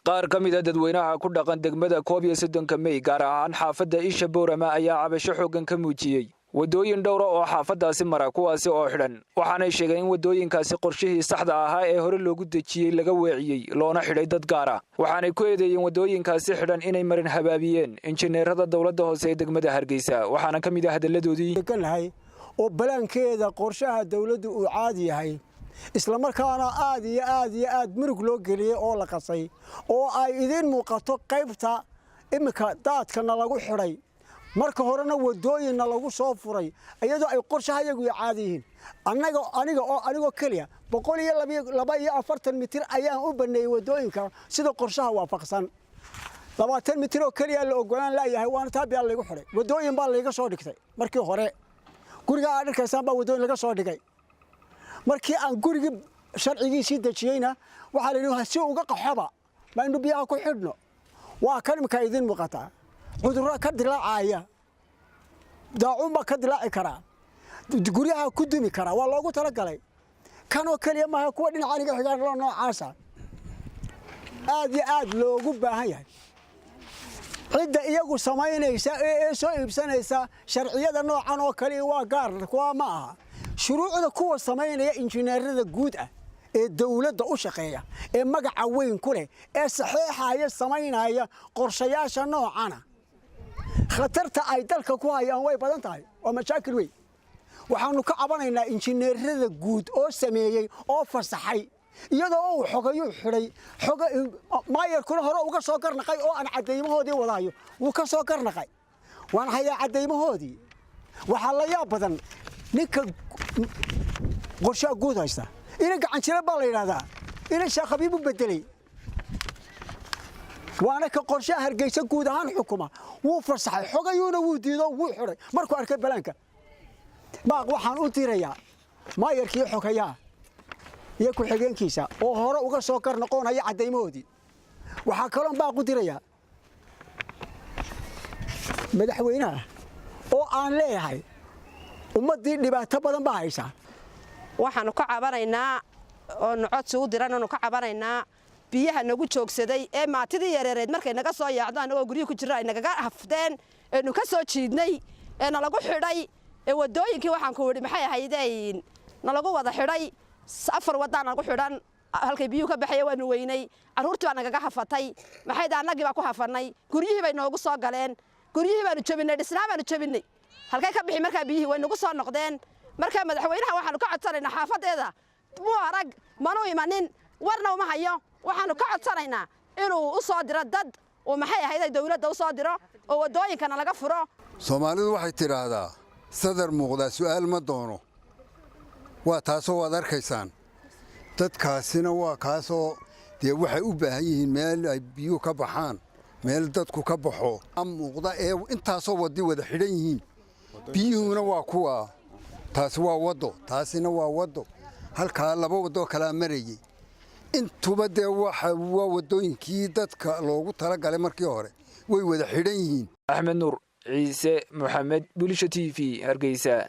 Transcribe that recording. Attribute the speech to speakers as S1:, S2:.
S1: qaar ka mid ah dadweynaha ku dhaqan degmada 11 May gaar ahaan xaafadda Isha Boorama ayaa cabasho xoogan ka muujiyay wadooyin dhowr ah oo xaafadaasi mara kuwaasi oo xidhan waxaanay sheegeen in wadooyinkaasi qorshihii saxda ahaa ee hore loogu dejiyay laga weeciyay loona xidhay dad gaar ah waxaanay ku eedeeyeen wadooyinkaasi xidhan inay marin habaabiyeen injineerada dawladda hoose ee degmada Hargeysa waxaana ka mid ah hadaladoodii
S2: oo balaankeeda qorshaha dawladdu uu caadi yahay isla markaana aad iyo aad murug loo geliyay oo la qasay oo ay idin muuqato qaybta imika daadkana lagu xiray marka horena wadooyinna lagu soo furay iyadoo ay qorshahayagu caadi yihiin aniga kaliya 142 mitir ayaan u baneeyay wadooyinka sida qorshaha waafaqsan 20 mitir oo kaliya la ogolaan laayahay waan taabiya lagu xiray wadooyin baa laga soo dhigtay markii hore guriga arkaysan baa wadooyin laga soo dhigay markii aan guriga sharcigiisii dajiyayna waxa la yiraahdaa si uga qaxaba ma inuu biyaha ku xidhno waa kalimka idin muuqata cudurro ka dilaacaya daacuma ka dilaaci kara guriyaha ku dumi kara waa loogu talagalay kanoo kaliya ma kuwa dhinaca xigaan loo noocaasa aad loogu baahan yahay cidda iyagu samaynaysa ee soo iibsanaysa sharciyada noocan oo kaliya waa gaar kuwa ma aha shuruucda kuwa samaynaya injineerada guud ah ee dawladda u shaqeeya ee magaca weyn ku leh ee saxiixaya samaynaya qorshayaasha noocana khatarta ay dalka ku hayaan way badan tahay oo mashaakil weyn waxaanu ka cabanaynaa injineerada guud oo sameeyay oo fasaxay iyadoo uu xogayo xiray maayarkuna hore uga soo garnaqay oo aan cadeymahoodii wadaayo wuu ka soo garnaqay waan hayaa cadeymahoodii waxa la yaab badan ninka qorshaha guud haysta ina gacan jira baa la yiraahdaa ina sheekh Habiib u bedelay waana ka qorshaha Hargeysa guud ahaan xukuma wuu fasaxay xogayuna wuu diido wuu xiray markuu arkay balaanka waxaan u tirayaa maayarkii xogayaa iyo ku xigeenkiisa oo hore uga soo karnaqoonaya cadeymahoodii waxa kale baa ku tirayaa madaxweynaha oo aan leeyahay ummadii dhibaato badan baa haysa
S3: waxaanu ka cabanaynaa oo codsi u diranaynu ka cabanaynaa biyaha nagu joogsaday ee maatidii yareereed markay naga soo yaacdo anagoo guriga ku jira ay naga hafteen ee nu ka soo jiidnay ee nalagu xidhay ee wadooyinkii waxaan ku wadi maxay ahaydeen nalagu wada xidhay afar wadaan lagu xidhan halkay biyuhu ka baxay waanu weynay caruurtii baa naga hafatay maxay daanagii baa ku hafanay guriyihii bay noogu soo galeen guriyihii baanu jabinay dhisnaa baanu jabinay halkay ka bixi markaa biyihii way nagu soo noqdeen markaa madaxweynaha waxaanu ka codsanaynaa xaafadeeda muu arag manu imanin warna uma hayo waxaanu ka codsanaynaa inuu u soo diro dad oo maxay ahayd dawladda u soo diro oo wadooyinkana laga furo
S4: Soomaalidu waxay tiraahdaa sadar muuqda su'aal ma doono waa taasoo waad arkaysaan dadkaasina waa kaasoo dee waxay u baahan yihiin meel ay biyo ka baxaan meel dadku ka baxo muuqda ee intaasoo wada xidhan yihiin biyuhuna waa kuwa taasi waa wado taasina waa wado halka laba wado kala marayay intuba dee waa wadooyinkii dadka loogu talagalay markii hore way wada xidhan yihiin
S1: Axmed Nuur Ciise Mohamed Bulsho TV Hargeysa